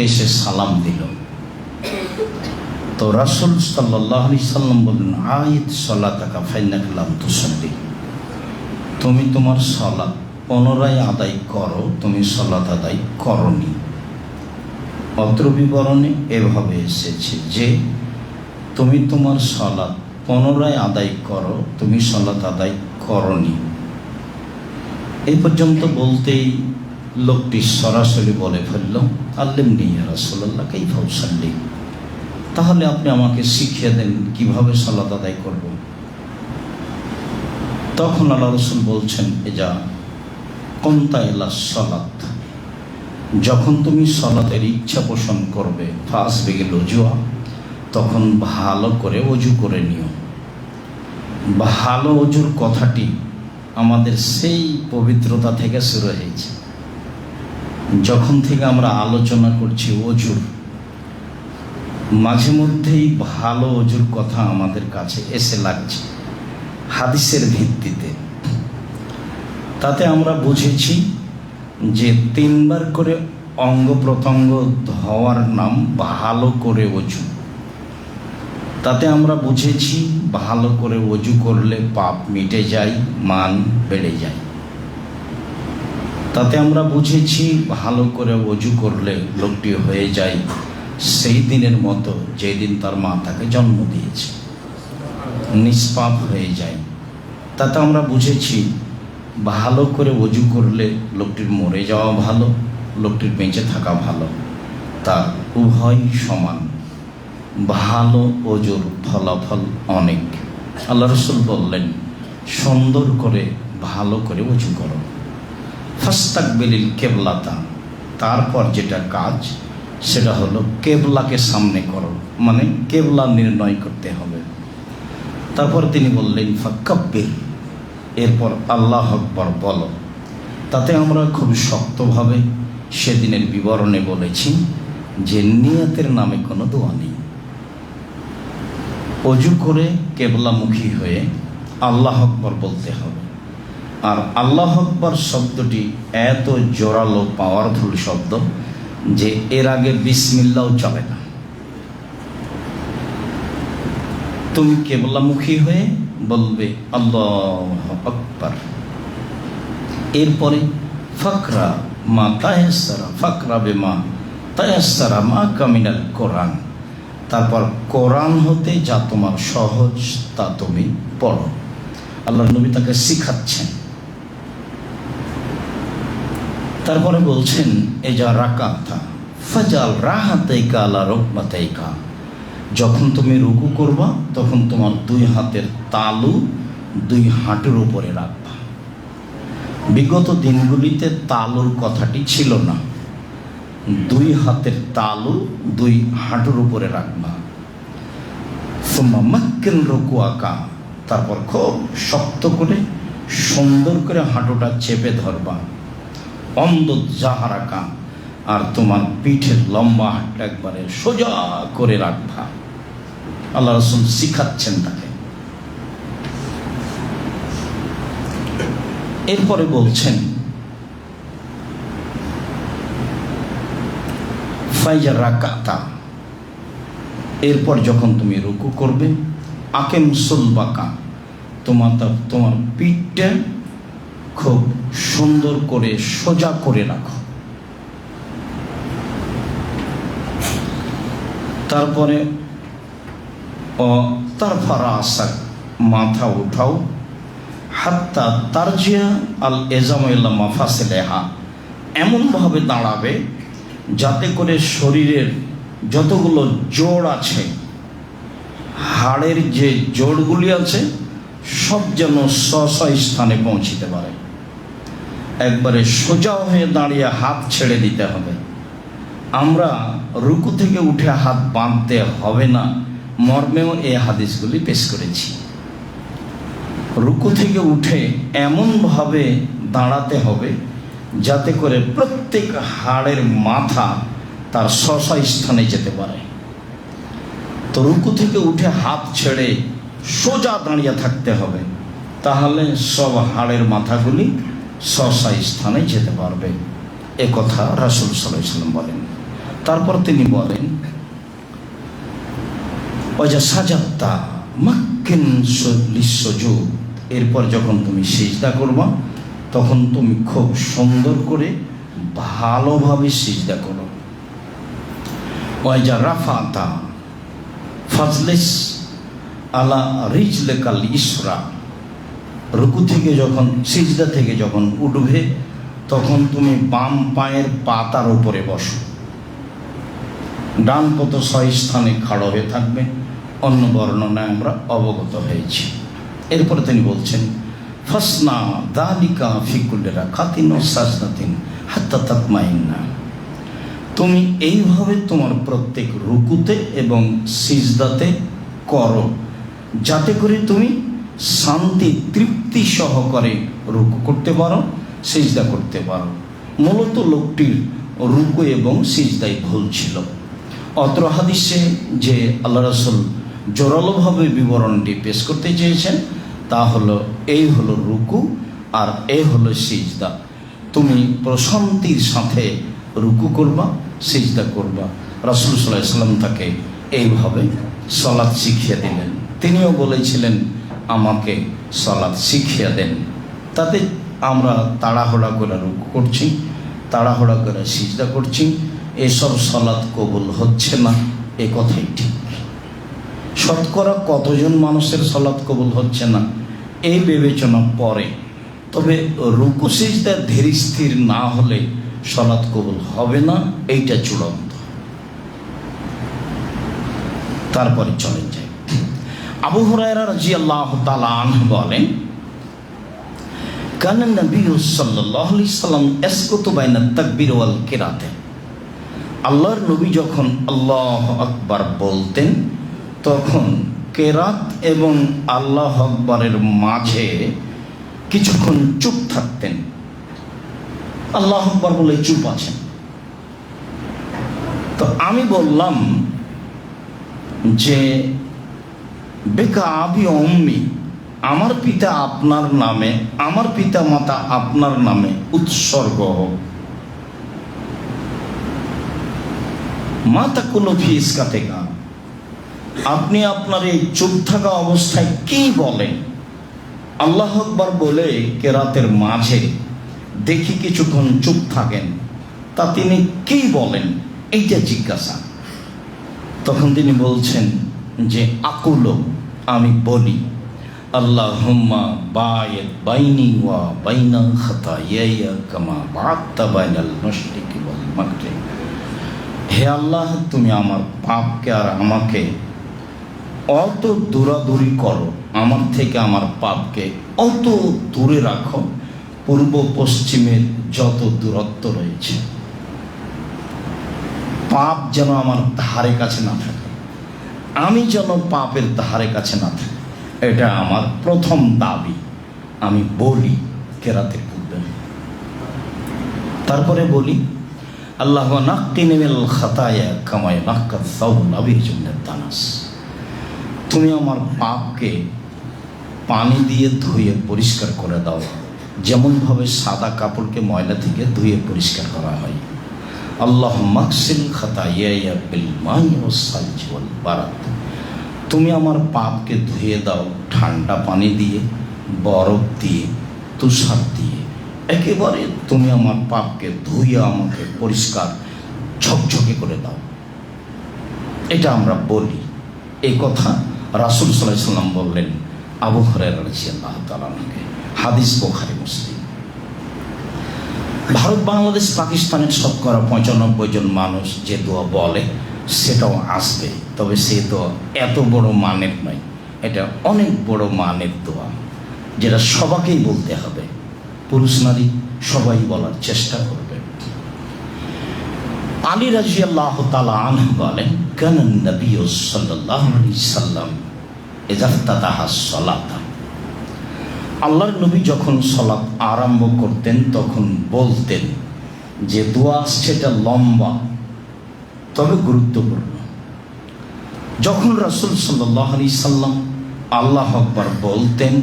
থেকে এসে সালাম দিল। তো রাসূল সাল্লাল্লাহু আলাইহি সাল্লাম বললেন, আইদ সালাতাকা ফাইন্নাকা লাম তুসাল্লি, তুমি তোমার সালাত পুনরায় আদায় করো, তুমি সালাত আদায় করনি। অত্র বিবরণে এভাবে এসেছে যে তুমি তোমার সালাত পুনরায় আদায় করো, তুমি সালাত আদায় করনি। এই পর্যন্ত বলতেই লোকটি সরাসরি বলে ফেলল, আল্লিমনি ইয়া রাসূলুল্লাহ কাইফা উসাল্লি, তাহলে আপনি আমাকে শিখিয়ে দেন কিভাবে সালাত আদায় করব। তখন আল্লাহ রাসূল বলছেন, এজা কুনতা ইলা সালাত, যখন তুমি সালাতের ইচ্ছা পোষণ করবে, ফাসবিগিল উজুয়া, তখন ভালো করে ওযু করে নিও। ভালো ওযুর কথাটি আমাদের সেই পবিত্রতা থেকে শুরু হয়েছে। যখন থেকে আমরা আলোচনা করছি ওযুর, মাঝে মধ্যেই ভালো ওযুর কথা আমাদের কাছে এসে লাগছে হাদিসের ভিত্তিতে। তাতে আমরা বুঝেছি যে 3 বার করে অঙ্গ প্রত্যঙ্গ ধোয়ার নাম ভালো করে ওযু। তাতে আমরা বুঝেছি ভালো করে ওযু করলে পাপ মিটে যায়, মান বেড়ে যায়। তাতে আমরা বুঝেছি ভালো করে ওযু করলে লোকটি হয়ে যায় সেই দিনের মতো যেদিন তার মা তাকে জন্ম দিয়েছে, নিষ্পাপ হয়ে যায়। তাতে আমরা বুঝেছি ভালো করে ওযু করলে লোকটির মরে যাওয়া ভালো, লোকটির বেঁচে থাকা ভালো, তার উভয় সমান। ভালো ওযুর ফলাফল অনেক। আল্লাহ রাসূল বললেন, সুন্দর করে ভালো করে ওযু করো। ফাস্তাকবিলিল কিবলাতা, তারপর যেটা কাজ সেটা হলো কেবলাকে সামনে করো, মানে কেবলা নির্ণয় করতে হবে। তারপর তিনি বললেন ফাকাব্বির, এরপর আল্লাহু আকবার বলো। তাতে আমরা খুব শক্তভাবে সেদিনের বিবরণে বলেছি যে নিয়তের নামে কোনো দোয়া নেই। ওযু করে কেবলামুখী হয়ে আল্লাহু আকবার বলতে হবে। আর আল্লাহু আকবার শব্দটি এত জোরালো পাওয়ারফুল শব্দ যে এর আগে বিসমিল্লাহও চলে না। তুমি কেবলামুখী হয়ে বলবে আল্লাহু আকবার। এরপরে ফাকরা মা তায়াসসারা, ফাকরা বিমা তায়াসসারা মা কামিনাল কোরআন, তারপর কোরআন হতে যা তোমার সহজ তা তুমি পড়ো। আল্লাহর নবী তাকে শিখাচ্ছেন। তারপরে বলছেন, এ যা রাকাতা ফাজাল রাহাতাইকা আলা রুকবাতাইকা, যখন তুমি রুকু করবা তখন তোমার 2 হাতের তালু 2 হাঁটুর উপরে রাখবা। বিগত দিনগুলিতে তালুর কথাটি ছিল না। 2 হাতের তালু 2 হাঁটুর উপরে রাখবা। সুম্মা মাক্কিন রুকুআকা, তারপর খুব শক্ত করে সুন্দর করে হাঁটুটা চেপে ধরবা। অন্দর জাহারাকা, আর তোমার পিঠের লম্বা হাতটা একবারে সোজা করে রাখবা। আল্লাহ রাসূল শিখাচ্ছেন তাকে। এরপরে বলছেন ফাইজা রাকাতা, এরপর যখন তুমি রুকু করবে, আকিম সুলবাকা, তোমার পিঠটা খুব সুন্দর করে সোজা করে রাখো। তারপরে তারফারা আসাক, মাথা উঠাও, হাত্তা তারজিয়া আল এজামু ইলা মাফাসিলিহা, এমনভাবে দাঁড়াবে যাতে করে শরীরের যতগুলো জোড় আছে, হাড়ের যে জোড়গুলি আছে সব যেন স্ব স্থানে পৌঁছিতে পারে। একবারে সোজা হয়ে দাঁড়িয়ে হাত ছেড়ে দিতে হবে। আমরা রুকু থেকে উঠে হাত বাঁধতে হবে না মর্মেও এই হাদিসগুলি পেশ করেছি। রুকু থেকে উঠে এমনভাবে দাঁড়াতে হবে যাতে করে প্রত্যেক হাড়ের মাথা তার স্ব স্থানে যেতে পারে। তো রুকু থেকে উঠে হাত ছেড়ে সোজা দাঁড়িয়ে থাকতে হবে, তাহলে সব হাড়ের মাথাগুলি স্ব স্থানে যেতে পারবে। এ কথা রাসূল সাল্লাল্লাহু আলাইহি ওয়াসাল্লাম বলেন। তারপর তিনি বলেন ওয়াজা সাজাত্তা মাক্কিন লিসসুজুদ, এরপর যখন তুমি সিজদা করবা তখন তুমি খুব সুন্দর করে ভালোভাবে সিজদা করো। ওয়াজা রাফাতা ফাজলিস আলা রিজলিকাল ইসরা, রুকু থেকে যখন সিজদা থেকে যখন উঠবে তখন তুমি বাম পায়ের পাতার উপরে বসো, ডান পত 6 স্থানে খাড়ো হয়ে থাকবে। অন্য বর্ণনায় আমরা অবগত হয়েছি। এরপরে তিনি বলছেন ফাসনা যালিকা ফি কুল্লি রাকাতিন ওয়া সাজদাতিন হাত্তা তাতমাইন্না, তুমি এইভাবে তোমার প্রত্যেক রুকুতে এবং সিজদাতে করো, যাতে করে তুমি শান্তি তৃপ্তি সহকারে রুকু করতে পারো, সিজদা করতে পারো। মূলত লোকটির রুকু এবং সিজদায় ভুল ছিল। অত্র হাদিসে যে আল্লাহ রাসূল জোরালোভাবে বিবরণটি পেশ করতে চেয়েছেন তা হলো এই হলো রুকু আর এই হলো সিজদা। তুমি প্রশান্তির সাথে রুকু করবা, সিজদা করবা। রাসূল সাল্লাল্লাহু আলাইহি ওয়াসাল্লাম তাকে এইভাবে সালাত শিখিয়ে দিলেন। তিনিও বলেছিলেন আমাকে সালাত শিখিয়ে দেন। তাতে আমরা তাড়াহুড়া করে রুকু করছি, তাড়াহুড়া করে সিজদা করছি, এসব সালাত কবুল হচ্ছে না, এ কথাই ঠিক। শতকরা কতজন মানুষের সালাত কবুল হচ্ছে না এই বিবেচনা পরে, তবে রুকু সিজদা ধীর স্থির না হলে সালাত কবুল হবে না, এইটা চূড়ান্ত। তারপরে চলে যায় আবু হুরায়রা রাদিয়াল্লাহু তাআলা আনহু বলেন কানা নবী সাল্লাল্লাহু আলাইহি সাল্লাম ইয়াসকুতু বাইনা তাকবীর ওয়াল কিরাতে, আল্লাহর নবী যখন আল্লাহু আকবার বলতেন তখন কেরাত এবং আল্লাহু আকবারের মাঝে কিছুক্ষণ চুপ থাকতেন। আল্লাহু আকবার বলে চুপ আছেন। তো আমি বললাম যে বেকা আবি উম্মি, আমার পিতা আপনার নামে, আমার পিতা মাতা আপনার নামে উৎসর্গ হোক। মাতা কুলো ফি ইসকাতেকা, আপনি আপনার এই চুপ থাকা অবস্থায় কি বলেন? আল্লাহু আকবার বলে কেরাতের মাঝে দেখি কিছুক্ষণ চুপ থাকেন, তা তিনি কি বলেন এইটা জিজ্ঞাসা। তখন তিনি বলছেন যে আকুলো, আমি বলি আল্লাহুম্মা বায়িদ বাইনি ওয়া বাইনা খাতায়ায়া কামা বা'আদতা বাইনাল মাশরিকি ওয়াল মাগরিব, হে আল্লাহ তুমি আমার পাপকে আর আমাকে অত দূরাদূরি করো, আমার থেকে আমার পাপকে অত দূরে রাখো পূর্ব পশ্চিমের যত দূরত্ব রয়েছে, পাপ যেন আমার ধারে কাছে না থাকে, আমি যেন পাপের ধারে কাছে না থাকি। এটা আমার প্রথম দাবি, আমি বলি কেরাতে পূর্বে। তারপরে বলি আল্লাহ নাক্কিনি মিনাল খাতায়া কামা ইয়ানাক্কাস সাওবুল আবিজ মিনাদ দানাস, তুমি আমার পাপকে পানি দিয়ে ধুয়ে পরিষ্কার করে দাও, যেমনভাবে সাদা কাপড়কে ময়লা থেকে ধুয়ে পরিষ্কার করা হয়। আল্লাহুম্মা আগসিল খাতায়ায়া বিল মাই ওয়াস সালজি ওয়াল বারাদ, তুমি আমার পাপকে ধুয়ে দাও ঠান্ডা পানি দিয়ে, বরফ দিয়ে, তুষার দিয়ে, একেবারে তুমি আমার পাপকে ধুয়ে আমাকে পরিষ্কার ঝকঝকে করে দাও। এটা আমরা বলি। এই কথা রাসূল সাল্লাল্লাহু আলাইহি ওয়াসাল্লাম বললেন আবু হুরায়রা রাদিয়াল্লাহু তাআলা আনহু। হাদিস বুখারী মুসলিম। ভারত, বাংলাদেশ, পাকিস্তানের শতকরা 95 জন মানুষ যে দোয়া বলে সেটাও আসবে, তবে সে দোয়া এত বড় মানের নয়, এটা অনেক বড় মানের দোয়া, যেটা সবাইকেই বলতে হবে, পুরুষ নারী সবাই বলার চেষ্টা করবে। আলী রাদিয়াল্লাহু তাআলা আনহু বলেন কানা নবী সাল্লাল্লাহু আলাইহি সাল্লাম ইযা ইফতাতাহা সালাতা, আল্লাহর নবী যখন সালাত আরম্ভ করতেন তখন বলতেন, যে দোয়া সেটা লম্বা তবে গুরুত্বপূর্ণ। যখন রাসূল সাল্লাল্লাহু আলাইহি সাল্লাম আল্লাহু আকবার বলতেন,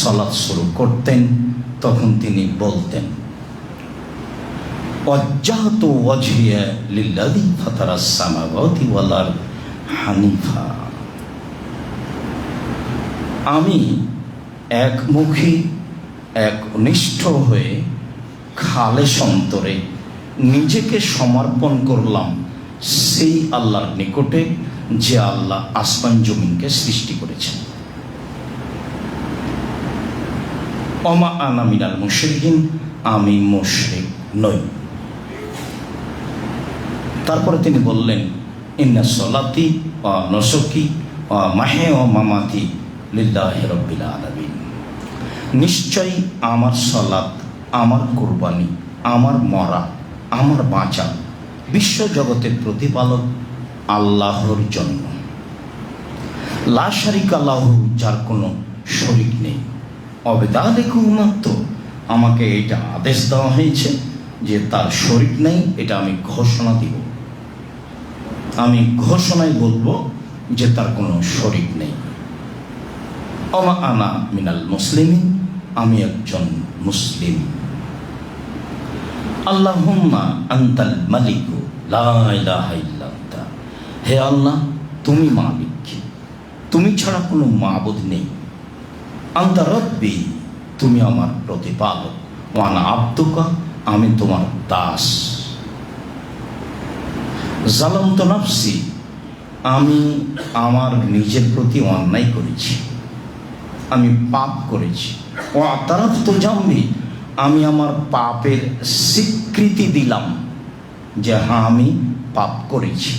সালাত শুরু করতেন, তখন তিনি বলতেন ওয়াজ্জাহতু ওয়াজহিয়া লিল্লাযী ফাতারাস সামাওয়াতি ওয়াল আরদ হানিফা। আমি একমুখী একনিষ্ঠ হয়ে খালেস অন্তরে নিজেকে সমর্পণ করলাম সেই আল্লাহর নিকটে যে আল্লাহ আসমান জমিনকে সৃষ্টি করেছেন। ওমা আনা মিনাল মুশরিকিন, আমি মুশরিক নই। তারপরে তিনি বললেন, ইন্না সলাতি ওয়া নুসুকি ওয়া মাহিয়া ওয়া মামাতি লিল্লাহি রাব্বিল আলামিন। নিশ্চয়ই আমার সালাত, আমার কুরবানি, আমার মরা, আমার বাঁচা বিশ্ব জগতের প্রতিপালক আল্লাহর জন্য। লা শারিকা লাহু, যার কোনো শরীক নেই। অবেদালিকু উম্মাতু, আমাকে এটা আদেশ দেওয়া হয়েছে যে তার শরীক নেই, এটা আমি ঘোষণা দিব। আমি ঘোষণায় বলবো যে তার কোনো শরীক নেই। ওমা আনা মিনাল মুসলিমিন, আমি একজন মুসলিম। আল্লাহুম্মা আনতাল মালিকু লা ইলাহা ইল্লা আনতা, হে আল্লাহ তুমি মালিক, তুমি ছাড়া কোনো মাবুদ নেই। আনতা রব্বি, তুমি আমার প্রতিপালক। ওয়া আনা আবদুকা, আমি তোমার দাস। জালামতু নাফসি, আমি আমার নিজের প্রতি অন্যায় করেছি, আমি পাপ করেছি। ওয়া আতারাফতু জামবি, আমি আমার পাপের স্বীকৃতি দিলাম যে হ্যাঁ আমি পাপ করেছি।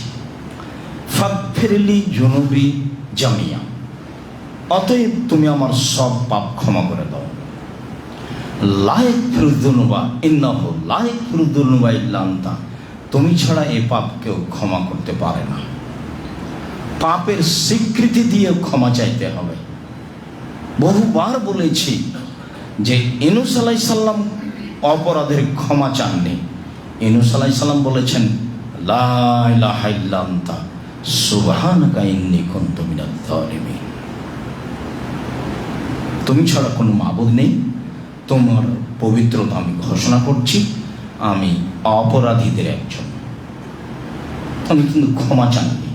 ফাগফিরলি যুনুবি জামিয়া, অতএব তুমি আমার সব পাপ ক্ষমা করে দাও। লা ইয়াগফিরুয যুনুবা ইন্নাহু লা ইয়াগফিরুয যুনুবা ইল্লা আনতা, তুমি ছাড়া এ পাপ কেউ ক্ষমা করতে পারে না। পাপের স্বীকৃতি দিয়ে ক্ষমা চাইতে হবে। বহুবার বলেছি যে ইউনূস আলাইহিস সালাম অপরাধের ক্ষমা চাননি। ইউনূস আলাইহিস সালাম বলেছেন, লা ইলাহা ইল্লা আনতা সুবহানাকা ইন্নী কুনতু মিনাজ জালিমিন। তুমি ছাড়া কোনো মাবুদ নেই, তোমার পবিত্রতা আমি ঘোষণা করছি, আমি অপরাধীদের একজন। আমি কিন্তু ক্ষমা চাননি,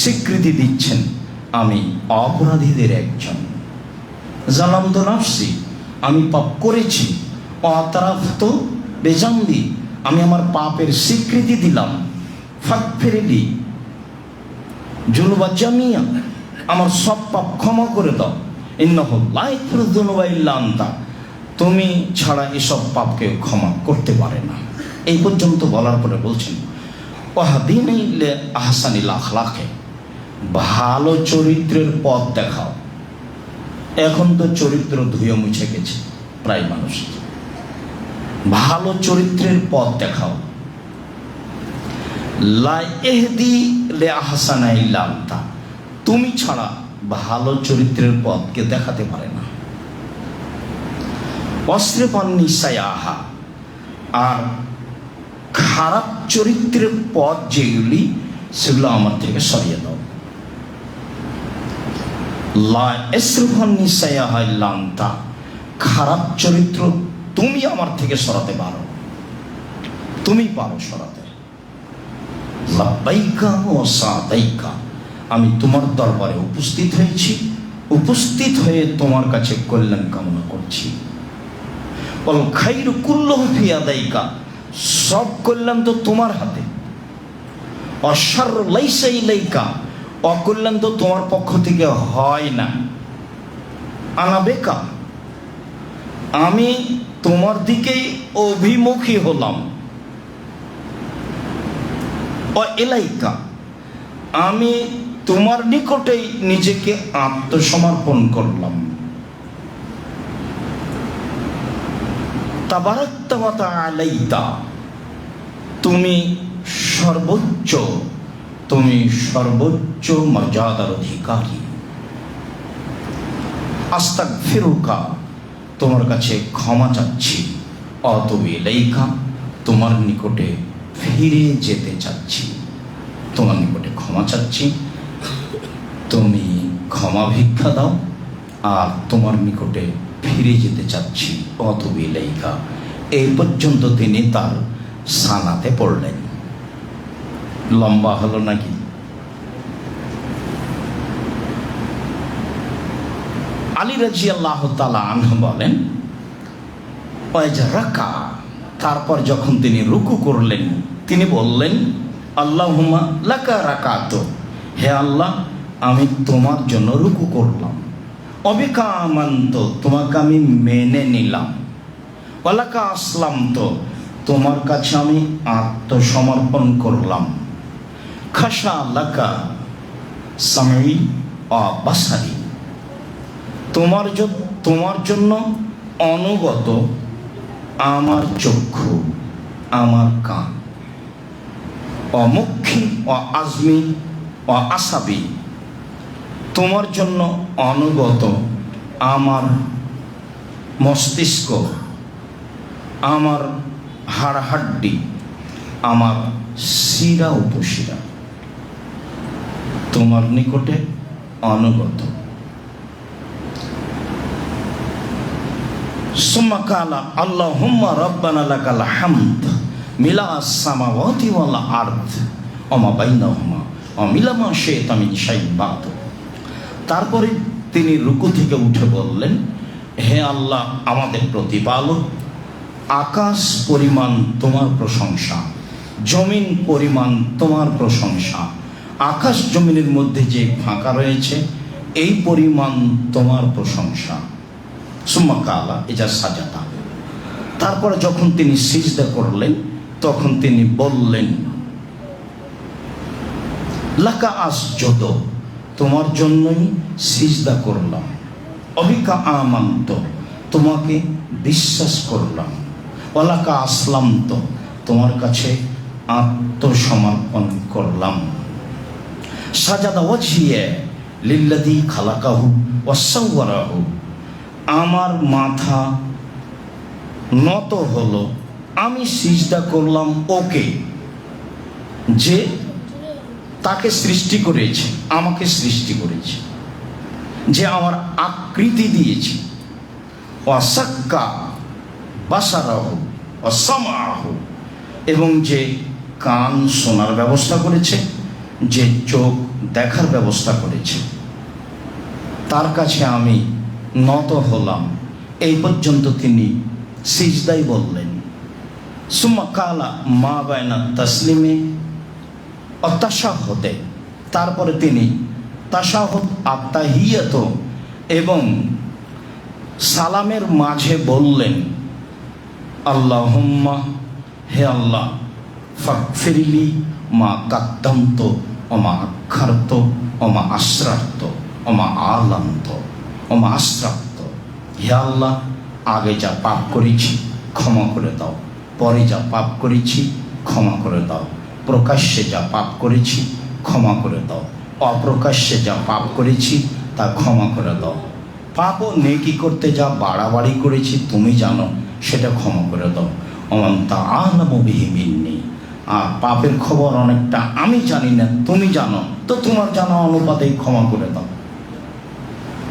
স্বীকৃতি দিচ্ছেন আমি অপরাধীদের একজন। জালামতু নাফসি, আমি পাপ করেছি। অতারাফতু বিজামবি, আমি আমার পাপের স্বীকৃতি দিলাম। ফাগফিরলি যুনুবা জামিয়া, আমার সব পাপ ক্ষমা করে দাও। ইন্নাহু লা ইয়াগফিরুয যুনুবা ইল্লা আনতা, তুমি ছাড়া এসব পাপকে ক্ষমা করতে পারে না। এই পর্যন্ত বলার পরে বলছেন, ওয়াহদিনি লি আহসানিল আখলাকে, ভালো চরিত্রের পথ দেখাও। এখন তো চরিত্র ধুয়ে মুছে গেছে প্রায় মানুষ। ভালো চরিত্রের পথ দেখাও। লা ইহদি লি আহসানা ইল্লা আনতা, তুমি ছাড়া ভালো চরিত্রের পথকে দেখাতে পারে না। অস্ত্রেপান নিসায়াহা, আর খারাপ চরিত্রের পথ যেগুলি সেগুলো আমার থেকে সরিয়ে দাও। লা ইসরিফান নিসায়াহা ইল্লা আনতা, খারাপ চরিত্র তুমি আমার থেকে সরাতে পারো, তুমি পারো সরাতে। লাব্বাইকা ওয়া সাদাইকা, আমি তোমার দরবারে উপস্থিত হয়েছি, উপস্থিত হয়ে তোমার কাছে কল্যাণ কামনা করছি। ওয়াল খাইরু কুল্লুহু ফি ইয়াদাইকা, সব কল্যাণ তো তোমার হাতে। অশাররু লাইসা ইলাইকা, অকল্যাণ তো তোমার পক্ষ থেকে হয় না। আনা বেকা, আমি তোমার দিকেই অভিমুখী হলাম। ও ইলাইকা, আমি তোমার নিকটেই নিজেকে আত্মসমর্পণ করলাম। তাবারাকতা ওয়া তাআলাইতা, তুমি সর্বোচ্চ, তুমি সর্বোচ্চ মর্যাদার অধিকারী। আস্তাগফিরুকা, তোমার কাছে ক্ষমা চাচ্ছি। আতুবু ইলাইকা, তোমার নিকটে ফিরে যেতে চাচ্ছি। তোমার নিকটে ক্ষমা চাচ্ছি, তুমি ক্ষমা ভিক্ষা দাও, আর তোমার নিকটে ফিরে যেতে চাচ্ছি। আতুবু ইলাইকা, এই পর্যন্ত তিনি তার সানাতে পড়লেন। লম্বা হলো নাকি? আলী রাদিয়াল্লাহু তাআলা আনহু বলেন, রাকা, তারপর যখন তিনি রুকু করলেন তিনি বললেন, আল্লাহুম্মা লাকা রাকাতু, হে আল্লাহ আমি তোমার জন্য রুকু করলাম, অবিকা আমান্ত, তোমাকে আমি মেনে নিলাম, ওয়ালাকা আসলামতু, তোমার কাছে আমি আত্মসমর্পণ করলাম, খাশা লাকা সামি ওয়া বাসারি, তোমার জন্য অনুগত আমার চক্ষু, আমার কান, অমুখী ও আজমি ও আসাবি, তোমার জন্য অনুগত আমার মস্তিষ্ক, আমার হাড়হাড্ডি, আমার শিরা উপশিরা তোমার নিকটে অনুগত। সুম্মা কালা আল্লাহুম্মা রাব্বানা লাকাল হামদ মিলা আস-সামাওয়াতি ওয়াল আরদ ওয়া মা বাইনাহুমা ওয়া মিলা মা শি'তা মিন শাইইন বা'দ। তারপরে তিনি রুকু থেকে উঠে বললেন, হে আল্লাহ আমাদের প্রতিপালক, আকাশ পরিমাণ তোমার প্রশংসা, জমিন পরিমাণ তোমার প্রশংসা, আকাশ জমিনের মধ্যে যে ফাঁকা রয়েছে এই পরিমাণ তোমার প্রশংসা। সুম্মা কালা ইজা সাজাদা, তারপরে যখন তিনি সিজদা করলেন তখন তিনি বললেন, লাকা আসজুদু, তোমার জন্যই সিজদা করলাম, অবিকা আমান্ত, তোমাকে বিশ্বাস করলাম, ওয়ালাকা আসলামত, তোমার কাছে আত্মসমর্পণ করলাম। সাজাদা ওয়াজহিয়া লিল্লাযী খালাকাহু ওয়া সাওয়ারাহু, আমার মাথা নত হলো, আমি সিজদা করলাম ওকে, যে তাকে সৃষ্টি করেছে, আমাকে সৃষ্টি করেছে, যে আমার আকৃতি দিয়েছে, ওয়াসাক্কা বাসারাহু ওয়াসামাহু, এবং যে কান শোনার ব্যবস্থা করেছে, যে চোখ দেখার ব্যবস্থা করেছে, তার কাছে আমি নত হলাম। এই পর্যন্ত তিনি সিজদাই বললেন। সুম্মা কালা মা বাইনা তাসলিমে ও তাশাহুদে, তারপরে তিনি তাশাহুদ আত্তাহিয়াত এবং সালামের মাঝে বললেন, আল্লাহুম্মা, হে আল্লাহ, ফাগফিরলি মা কাদ্দামত ও মা আখারত ও মা আসরারত ও মা আলান্ত ও মা আসরারত, হে আল্লাহ আগে যা পাপ করেছি ক্ষমা করে দাও, পরে যা পাপ করেছি ক্ষমা করে দাও, প্রকাশ্যে যা পাপ করেছি ক্ষমা করে দাও, অপ্রকাশ্যে যা পাপ করেছি তা ক্ষমা করে দাও, পাপ ও নেকি করতে যা বাড়াবাড়ি করেছি তুমি জানো, সেটা ক্ষমা করে দাও। ওমান তা'আলামু বিহি মিন্নি, আর পাপের খবর অনেকটা আমি জানি না, তুমি জানো, তো তোমার জানা অনুপাতে ক্ষমা করে দাও।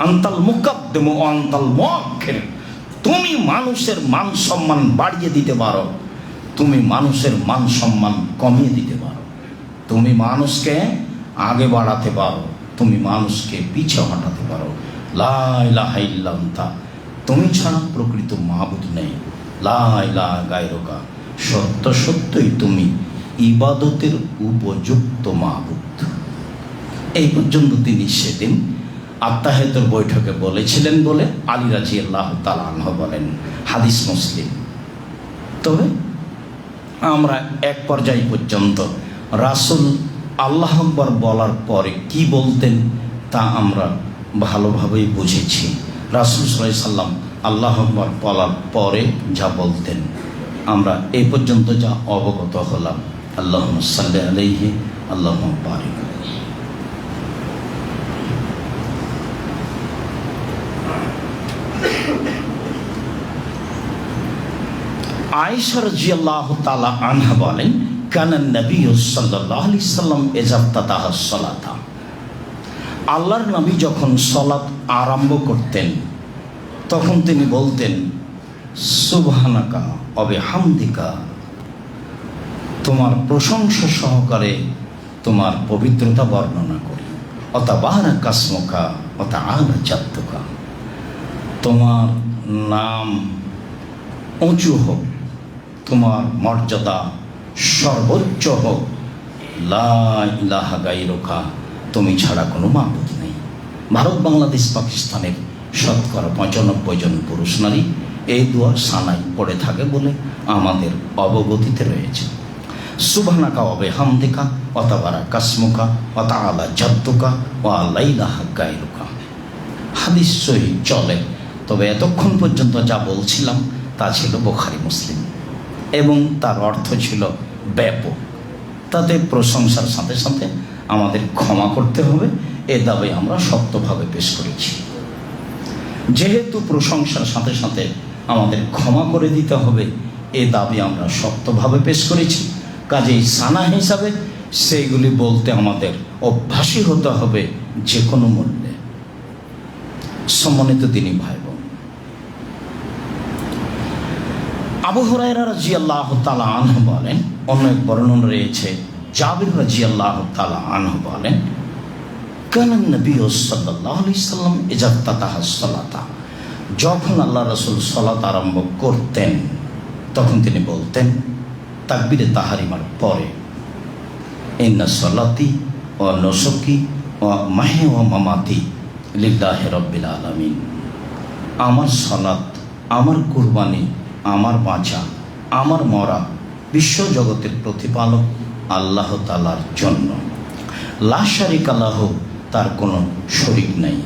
আনতাল মুকাদ্দিম ওয়া আনতাল মুআখির, তুমি মানুষের মান সম্মান বাড়িয়ে দিতে পারো, তুমি মানুষের মান সম্মান কমিয়ে দিতে পারো, তুমি মানুষকে আগে বাড়াতে পারো, তুমি মানুষকে পিছে হটাতে পারো। লা ইলাহা ইল্লা আনতা, তুমি ছাড়া প্রকৃত মাবুদ নেই। লা ইলাহা গায়রুকা, সত্য সত্যই তুমি ইবাদতের উপযুক্ত মাবুদ। এই পর্যন্ত তিনি সেদিন আত্তাহিয়াতের বৈঠকে বলেছিলেন বলে আলী রাদিয়াল্লাহু তাআলা আনহু বলেন, হাদিস মুসলিম। তবে আমরা এক পর্যায় পর্যন্ত রাসূল আল্লাহু আকবার বলার পরে কি বলতেন তা আমরা ভালোভাবেই বুঝেছি। রাসূল সাল্লাল্লাহু আলাইহি সাল্লাম আল্লাহু আকবার বলার পরে যা বলতেন আমরা এই পর্যন্ত যা অবগত হলাম। আল্লাহুম্মা সাল্লি আলাইহি, আল্লাহুম্মা বারিক। আয়েশা রাদিয়াল্লাহু তাআলা আনহা বলেন, কানা নবী সাল্লাল্লাহু আলাইহি সাল্লাম ইজাফতাতাহা সালাতা, আল্লাহর নবী যখন সালাত আরম্ভ করতেন তখন তিনি বলতেন, সুবহানাকা অবিহামদিকা, তোমার প্রশংসা সহকারে তোমার পবিত্রতা বর্ণনা করি। অতাবারাকা ইসমুকা ওয়া তাআলা জাদ্দুকা, তোমার নাম উঁচু হোক, তোমার মর্যাদা সর্বোচ্চ হোক। লা ইলাহা গায়রুকা, তুমি ছাড়া কোনো মাবুদ নেই। ভারত, বাংলাদেশ, পাকিস্তানের শতকরা 95 জন পুরুষ নারী এই দোয়া সানাই পড়ে থাকে বলে আমাদের অবগতিতে রয়েছে। সুবহানাকা ওয়া বিহামদিকা ওয়া তাবারাকা ইসমুকা ওয়া তাআলা জাদ্দুকা ওয়া লা ইলাহা গায়রুকা। হাদিস সহিহ চলে, তবে এতক্ষণ পর্যন্ত যা বলছিলাম তা ছিল বুখারী মুসলিম এবং তার অর্থ ছিল ব্যাপক। তাতে প্রশংসার সাথে সাথে আমাদের ক্ষমা করতে হবে, এ দাবি আমরা শক্তভাবে পেশ করেছি। যেহেতু প্রশংসার সাথে সাথে আমাদের ক্ষমা করে দিতে হবে, এ দাবি আমরা শক্তভাবে পেশ করেছি। কাজেই সানা হিসাবে সেইগুলি বলতে আমাদের অভ্যাসী হতে হবে যে কোনো মূল্যে। সম্মানিত দিনী ভাই বোন, আবু হুরায়রা রাদিয়াল্লাহু তাআলা আনহু বলেন, অন্য এক বর্ণনা রয়েছে জাবির রাদিয়াল্লাহু তাআলা আনহু বলেন, কানা নবী সাল্লাল্লাহু আলাইহি সাল্লাম ইযা ইফতাতাহা সালাতা, যখন আল্লাহ রাসূল সালাত আরম্ভ করতেন তখন তিনি বলতেন তাকবীরে তাহরিমার পরে, ইন্না সালাতি ওয়া নুসুকি ওয়া মাহইয়া ওয়া মামাতি লিল্লাহি রাব্বিল আলামিন, আমার সালাত, আমার কুরবানি, আমার বাঁচা, আমার মরা বিশ্বজগতের প্রতিপালক আল্লাহ তাআলার জন্য। লা শারিকা লাহু, তার কোনো শরীক নাই।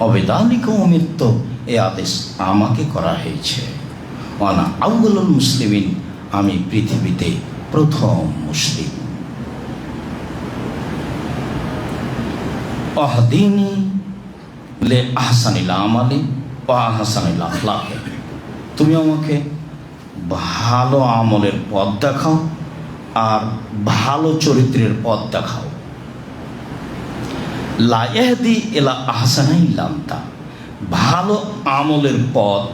অবিযালিকা উমিরতু, এ আদেশ আমাকে করা হয়েছে। ওয়ানা আউয়ালুল মুসলিমিন, আমি পৃথিবীতে প্রথম মুসলিম। আহদিনি লে আহসানিল আমালি ওয়া আহসানিল আখলাকি, তুমি আমাকে ভালো আমলের পথ দেখাও আর ভালো চরিত্রের পথ দেখাও। লা ইয়াহদি ইলা আহসানা ইল্লা আনতা, ভালো আমলের পথ,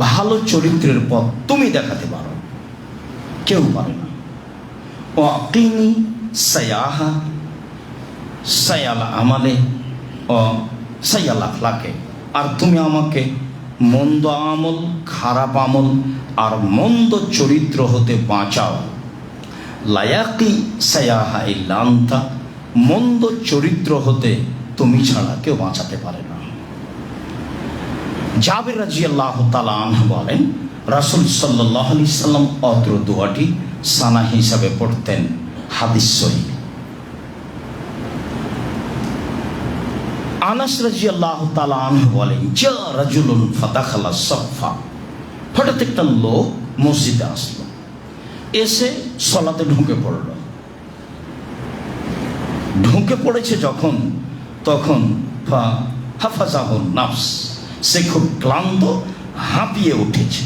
ভালো চরিত্রের পথ তুমি দেখাতে পারো, কেউ পারে না। ওয়াকিনি সায়াহা সায়াল আমালে ও সায়াল আখলাকে, আর তুমি আমাকে মন্দ আমল, খারাপ আমল আর মন্দ চরিত্র হতে বাঁচাও। লায়াকি সায়াহা ইল্লা আনতা, মন্দ চরিত্র হতে তুমি ছাড়া কেউ বাঁচাতে পারে না। জাবির রাদিয়াল্লাহু তাআলা আনহু বলেন, রাসূল সাল্লাল্লাহু আলাইহি সাল্লাম অত্র দোয়াটি সানা হিসাবে পড়তেন। হাদিস সহিহ। আনাস রাদিয়াল্লাহু তাআলা আনহু বলেন, জা রাজুলুন ফাদাখালা সাফা, হঠাৎ একটা লোক মসজিদে আসলো, এসে সালাতে ঢুকে পড়ল। ঢুকে পড়েছে যখন, তখন হাফাজাহুন নাফস, সে খুব ক্লান্ত, হাঁপিয়ে উঠেছে,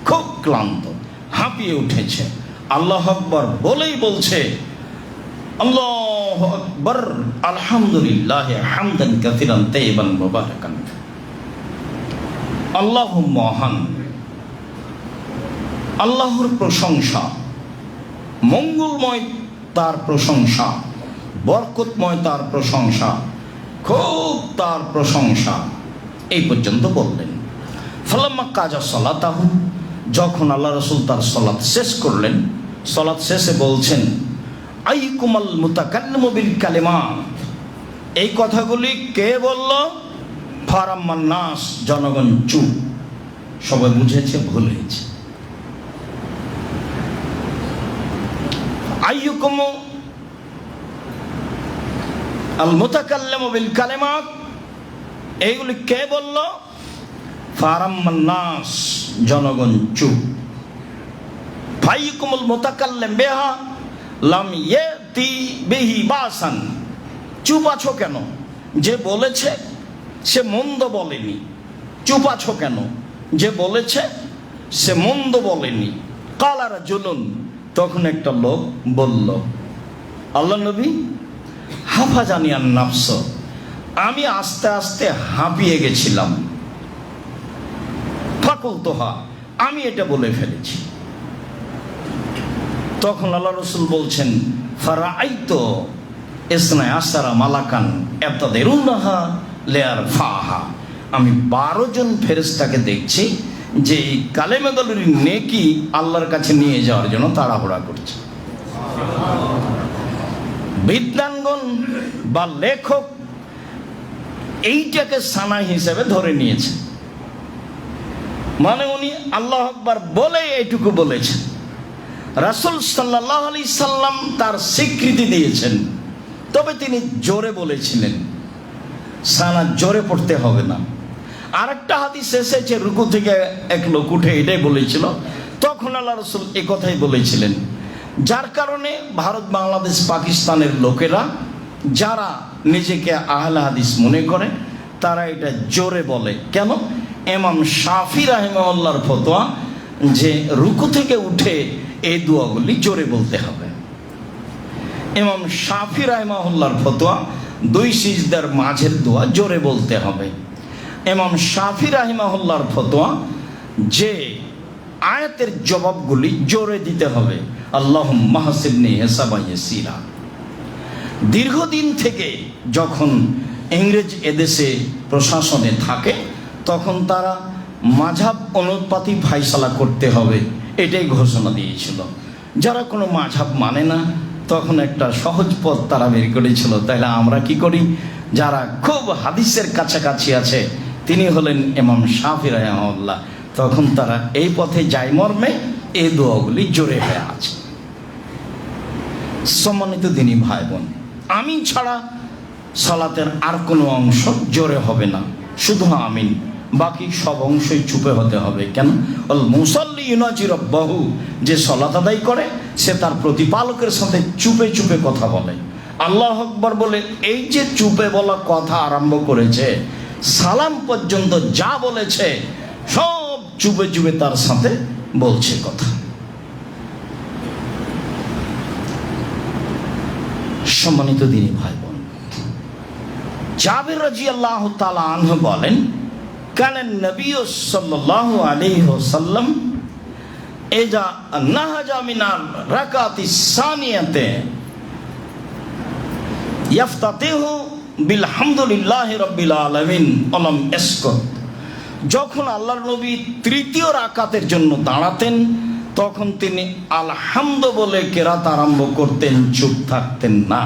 খুব ক্লান্ত, হাঁপিয়ে উঠেছে। আল্লাহু আকবার বলেই বলছে, আল্লাহু আকবার, আলহামদুলিল্লাহ হামদান কাসীরান তাইয়িবান মুবারাকান। আল্লাহু মহান, আল্লাহর প্রশংসা, মঙ্গলময় তার প্রশংসা, বরকতময় তার প্রশংসা, খুব তার প্রশংসা। এই পর্যন্ত বললেন। ফালাম্মা কাজা সালাতাহু, যখন আল্লাহ রাসূল তার সালাত শেষ করলেন, সালাত শেষে বলছেন, আইকুমাল মুতাকাল্লিমু বিল কালিমাত, এই কথাগুলি কে বলল? ফারাম্মান নাস, জনগণ চুপ। সবাই বুঝেছে ভুল হয়েছে। আইকুম আল মুতাকাল্লিমু বিল কালিমাত, এইগুলি কে বলল? ফারাম্মান নাস, জনগণ চুপ। ফাইকুমুল মুতাকাল্লিম বিহা লাম ইয়াতি বিহি বাসান, চুপ আছো কেন? যে বলেছে সে মন্দ বলেনি, চুপ আছো কেন? যে বলেছে সে মন্দ বলেনি। কালা রাজুলুন, তখন একটা লোক বলল, আল্লাহ নবী, হাফাজানি আন নাফস, আমি আস্তে আস্তে হাঁপিয়ে গেছিলাম। ফাকুলতুহা, আমি এটা বলে ফেলেছি। তখন আল্লাহ রসুল বলছেন, ফারাআইতু ইসনাই আশারা মালাকান ইয়াবতাদিরুনাহা লিয়ারফাহা, আমি 12 জন ফেরেশতাকে দেখছি যে এই কালেমাগুলোর নেকি আল্লাহর কাছে নিয়ে যাওয়ার জন্য তাড়াহুড়া করছে। বিদ্বানগণ বা লেখক এইটাকে সানা হিসেবে ধরে নিয়েছে, মানে উনি আল্লাহু আকবার বলে এইটুকু বলেছেন। রাসূল সাল্লাল্লাহু আলাইহি সাল্লাম তার স্বীকৃতি দিয়েছেন, তবে তিনি জোরে বলেছিলেন, সানা জোরে পড়তে হবে না। আরেকটা হাদিস এসেছে, রুকু থেকে এক লোক উঠে এটাই বলেছিল, তখন আল্লাহ রসুল এ কথাই বলেছিলেন। যার কারণে ভারত, বাংলাদেশ, পাকিস্তানের লোকেরা যারা নিজেকে আহলে হাদিস মনে করে তারা এটা জোরে বলে। কেন? ইমাম শাফি রাহিমাহুল্লাহর ফতোয়া যে রুকু থেকে উঠে এই দোয়াগুলি জোরে বলতে হবে। ইমাম শাফি রাহিমাহুল্লাহর ফতোয়া 2 সিজদার মাঝের দোয়া জোরে বলতে হবে। ইমাম শাফি রাহিমাহুল্লাহর ফতোয়া যে আয়াতের জবাবগুলি জোরে দিতে হবে, আল্লাহুম্মা হাসিবনি হিসাবান ইয়াসীরা। দীর্ঘদিন থেকে যখন ইংরেজ এদেশে প্রশাসনে থাকে তখন তারা মাযহাব অনুপাতি ফায়সালা করতে হবে এটাই ঘোষণা দিয়েছিল। যারা কোনো মাযহাব মানে না তখন একটা সহজ পথ তারা বের করেছিল, তাহলে আমরা কি করি, যারা খুব হাদিসের কাছাকাছি আছে তিনি হলেন ইমাম শাফি রাহিমাহুল্লাহ, তখন তারা এই পথে যায় মর্মে এই দোয়াগুলি জোরে হয়ে আছে। সম্মানিত দিনী ভাই বোন, আমি ছাড়া সালাতের আর কোনো অংশ জোরে হবে না, শুধু আমিন, বাকি সব অংশই চুপে হতে হবে। কেন? আল মুসাল্লি ইউনাজি রাব্বাহু, যে সালাত আদায় করে সে তার প্রতিপালকের সাথে চুপে চুপে কথা বলে। আল্লাহু আকবার বলে এই যে চুপে বলা কথা আরম্ভ করেছে, সালাম পর্যন্ত যা বলেছে সব চুপে চুপে তার সাথে বলছে কথা। সম্মানিত দিনী ভাই বোন, জাবির রাদিয়াল্লাহু তাআলা আনহু বলেন, কানা নবী সাল্লাল্লাহু আলাইহি ওয়াসাল্লাম ইজা নাহাজা মিনার রাকাতিস সানিয়াতে ইয়াফতাতিহু বিলহামদুলিল্লাহি রাব্বিল আলামিন ওয়ালাম ইয়াসকুত। যখন আল্লাহর নবী 3য় রাকাতের জন্য দাঁড়াতেন তখন তিনি আলহামদু বলে কেরাত আরম্ভ করতেন, চুপ থাকতেন না।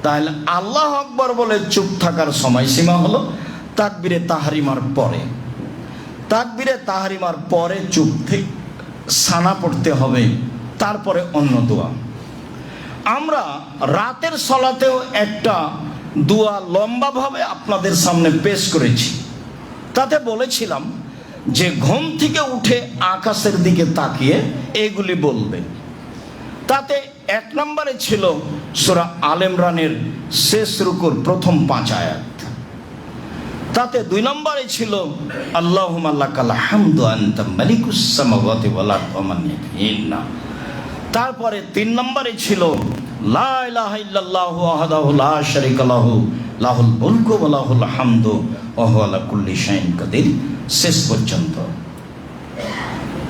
তাহলে আল্লাহু আকবার বলে চুপ থাকার সময়সীমা হলো তাকবীরে তাহরিমার পরে। তাকবীরে তাহরিমার পরে চুপ থেকে সানা পড়তে হবে, তারপরে অন্য দোয়া। আমরা রাতের সালাতেও একটা দোয়া লম্বাভাবে আপনাদের সামনে পেশ করেছি। তাতে বলেছিলাম যে ঘুম থেকে উঠে আকাশের দিকে তাকিয়ে এগুলি বলবে। তাতে 1 নম্বরে ছিল সূরা আল ইমরানের শেষ রুকুর প্রথম 5 আয়াত। তাতে 2 নম্বরে ছিল আল্লাহুম্মা লাকাল হামদু আনতা মালিকুস সামাওয়াতি ওয়াল আরদি ওয়া মান ফিহিন্না। তারপরে 3 নম্বরে ছিল লা ইলাহা ইল্লাল্লাহু ওয়াহদাহু লা শারীকা লাহু লাহুল মুলকু ওয়া লাহুল হামদু ওয়া হুয়া আলা কুল্লি শাইইন কাদির, শেষ পর্যন্ত।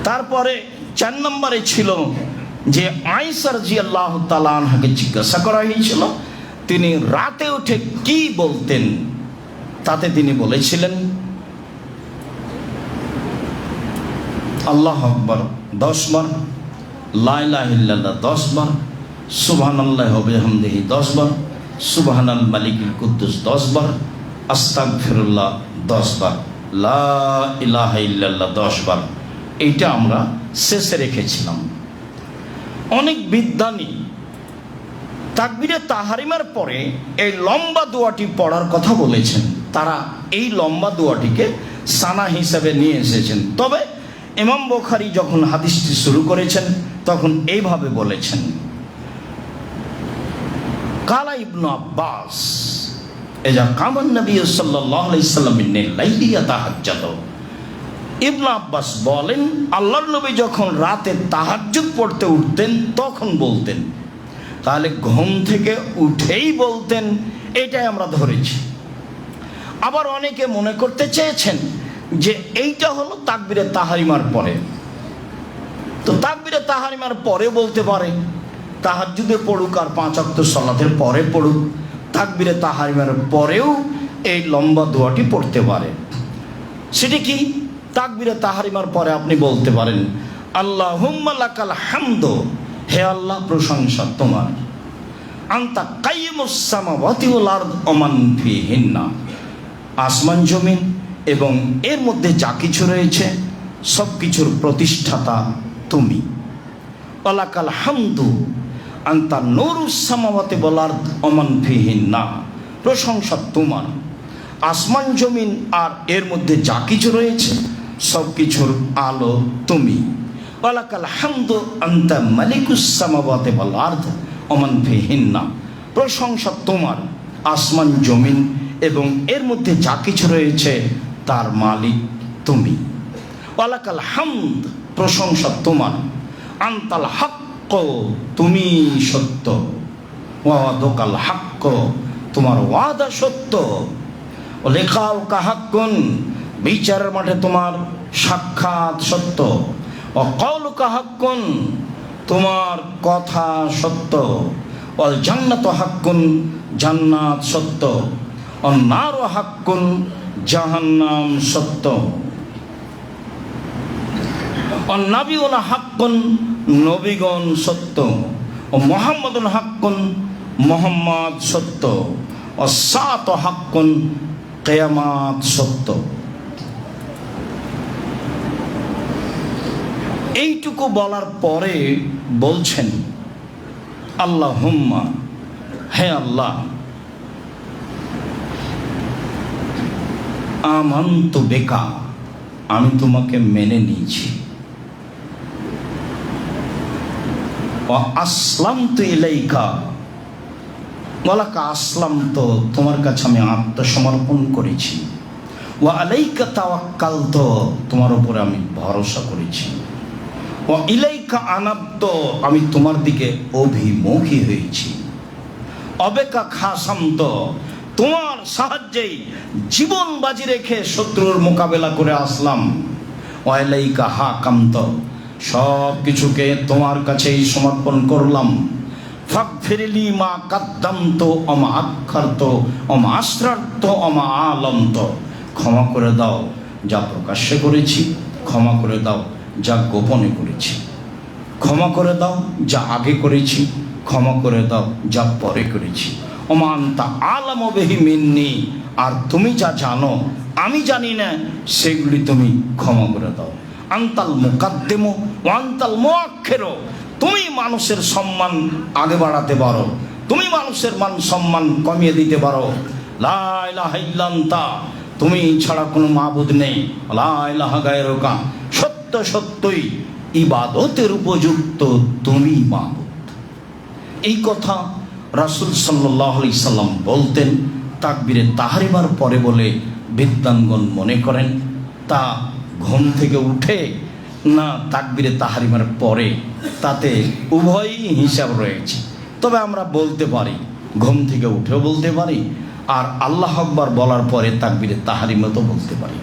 তারপরে 4 নম্বরে ছিল যে আয়েশা রাদিয়াল্লাহু তাআলা আনহাকে জিজ্ঞাসা করা হয়েছিল তিনি রাতে উঠে কি বলতেন। তাতে তিনি বলেছিলেন আল্লাহু আকবার 10 বার, লা ইলাহা ইল্লাল্লাহ 10 বার, সুবহানাল্লাহি ওয়া বিহামদিহি 10 বার, সুবহানাল মালিকুল কুদ্দুস 10 বার, আস্তাগফিরুল্লাহ 10 বার, লা ইলাহা ইল্লাল্লাহ 10 বার। এইটা আমরা শেষে রেখেছিলাম। অনেক বিদ্বানী তাকবীরে তাহরিমার পরে এই লম্বা দোয়াটি পড়ার কথা বলেছেন। তারা এই লম্বা দোয়াটিকে সানা হিসাবে নিয়ে এসেছেন। তবে ইমাম বুখারী যখন হাদিসটি শুরু করেছেন তখন এইভাবে বলেছেন, কালা ইবনু আব্বাস এজা কামান নবী সাল্লাল্লাহু আলাইহি ওয়াসাল্লাম মিনাল লাইলি ইয়াতাহাজ্জাদ। ইবনু আব্বাস বলেন আল্লাহর নবী যখন রাতে তাহাজ্জুদ পড়তে উঠতেন তখন বলতেন। তাহলে ঘুম থেকে উঠেই বলতেন, এটাই আমরা ধরেছি। আবার অনেকে মনে করতে চেয়েছেন যে এইটা হলো তাকবীরে তাহরিমার পরে। তো তাকবীরে তাহরিমার পরে বলতে পারে, তাহাজ্জুদে পড়ুক আর 5 ওয়াক্ত সালাতের পরে পড়ুক, তাকবীরে তাহরিমার পরেও এই লম্বা দোয়াটি পড়তে পারে। সেটি কি? তাকবীরে তাহরিমার পরে আপনি বলতে পারেন, আল্লাহুম্মা লাকাল হামদু, হে আল্লাহ প্রশংসা তোমার, আনতা কাইয়্যিমুস সামাওয়াতি ওয়াল আরদ ওয়া মান ফিহিন্না, আসমান জমিন এবং এর মধ্যে যা কিছু রয়েছে সব কিছুর প্রতিষ্ঠাতা তুমি। ওয়ালাকাল হামদু আনতা নূরুস সামাওয়াতি ওয়াল আরদ ওয়া মান ফিহিন্না, প্রশংসা তোমার, আসমান জমিন আর এর মধ্যে যা কিছু রয়েছে সব কিছুর আলো তুমি। ওয়ালাকাল হামদু আনতা মালিকুস সামাওয়াতি ওয়াল আরদ ওয়া মান ফিহিন্না, প্রশংসা তোমার, আসমান জমিন এবং এর মধ্যে যা কিছু রয়েছে তার মালিক তুমি। ওয়ালাকাল হামদ, প্রশংসা তোমার, আনতাল হাক্ক, তুমি সত্য, ওয়াদাকাল হাক্ক, তোমার ওয়াদা সত্য, ও লেখাও কাহাক্কুন, বিচারের মাঠে তোমার সাক্ষাৎ সত্য, ও কওলু কাহাক্কুন, তোমার কথা সত্য, ওয়াল জান্নাতু হাক্কুন, জান্নাত সত্য, ও নারু হাক্কুন, জাহান্নাম সত্য, ও নাবিউনা হাক্কুন, নবীগণ সত্য, ও মুহাম্মাদুন হাক্কুন, মুহাম্মদ সত্য, ও সাত হাক্কুন, কিয়ামত সত্য। এইটুকু বলার পরে বলছেন, আল্লাহুম্মা, হে আল্লাহ, আমান্তু বিকা, আমি তোমাকে মেনে নিয়েছি, ওয়া আসলামতু ইলাইকা, ওয়ালাকা আসলামতু, তোমার কাছে আমি আত্মসমর্পণ করেছি, ওয়া আলাইকা তাওয়াক্কালতু, তোমার উপরে আমি ভরসা করেছি, ওয়া ইলাইকা আনাবতু, আমি তোমার দিকে অভিমুখী হয়েছি, অবেকা খাসামতু, তোমার সাহায্যেই জীবন বাজি রেখে শত্রুর মোকাবেলা করে আসলাম, ওয়া ইলাইকা হাকামতু, সব কিছুকে তোমার কাছেই সমর্পণ করলাম, ফাগফিরলি মা কাদ্দামতু ওয়া মা আখারতু ওয়া মা আসরারতু ওয়া মা আলামতু, ক্ষমা করে দাও যা প্রকাশ্যে করেছি, ক্ষমা করে দাও যা গোপনে করেছি, ক্ষমা করে দাও যা আগে করেছি, ক্ষমা করে দাও যা পরে করেছি, ওমা আনতা আলামু বিহি মিন্নি, আর তুমি যা জানো আমি জানি না সেগুলি তুমি ক্ষমা করে দাও, আনতাল মুকাদ্দিমু ওয়া আনতাল মুআক্খিরু, তুমি মানুষের সম্মান আগে বাড়াতে পারো, তুমি মানুষের মান সম্মান কমিয়ে দিতে পারো, লা ইলাহা ইল্লা আনতা, তুমি ছাড়া কোনো মাবুদ নেই, লা ইলাহা গায়রুকা, সত্য সত্যই ইবাদতের উপযুক্ত তুমি মাবুদ। এই কথা রাসূল সাল্লাল্লাহু আলাইহি সাল্লাম বলতেন তাকবীরে তাহরিমার পরে বলে বিদ্বানগণ মনে করেন তা ঘুম থেকে উঠে না তাকবীরে তাহরিমার পরে, তাতে উভয়ই হিসাব রয়েছে। তবে আমরা বলতে পারি, ঘুম থেকে উঠেও বলতে পারি, আর আল্লাহু আকবার বলার পরে তাকবীরে তাহরিমা তো বলতে পারি।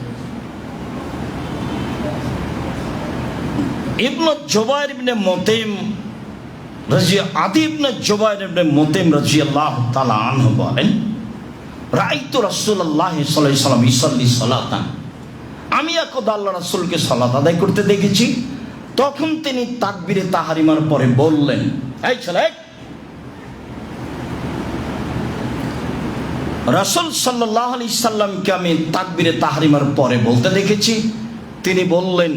ইবনে জুবাইর ইবনে মুতাইম আদি ইবনে জুবাইর ইবনে মুতাইম রাদিয়াল্লাহু তাআলা আনহু বলেন, রাআইতু রাসূলুল্লাহ সাল্লাল্লাহু আলাইহি ওয়াসাল্লাম ইসাল্লি সালাতান, আমি একদা আল্লাহ রাসূলকে সালাত আদায় করতে দেখেছি, তখন তিনি তাকবীরে তাহরিমার পরে বললেন, এই ছেলে, রাসূল সাল্লাল্লাহু আলাইহি সাল্লামকে আমি তাকবীরে তাহরিমার পরে বলতে দেখেছি, তিনি বললেন,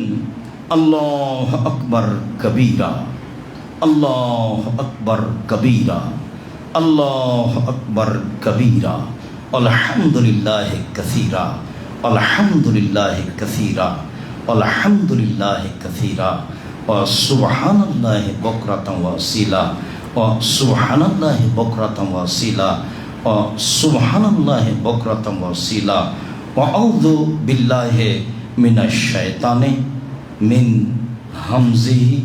আল্লাহু আকবার কবীরা, আল্লাহু আকবার কবীরা, আল্লাহু আকবার কবীরা, আলহামদুলিল্লাহি কাসীরা, আলহামদুলিল্লাহি কাসীরা, আলহামদুলিল্লাহি কাসীরা, ওয়া সুবহানাল্লাহি বুকরাতান ওয়া আসীলা, ওয়া সুবহানাল্লাহি বুকরাতান ওয়া আসীলা, ওয়া সুবহানাল্লাহি বুকরাতান ওয়া আসীলা, ওয়া আউযু বিল্লাহি মিনাশ শাইতানি মিন হামজিহি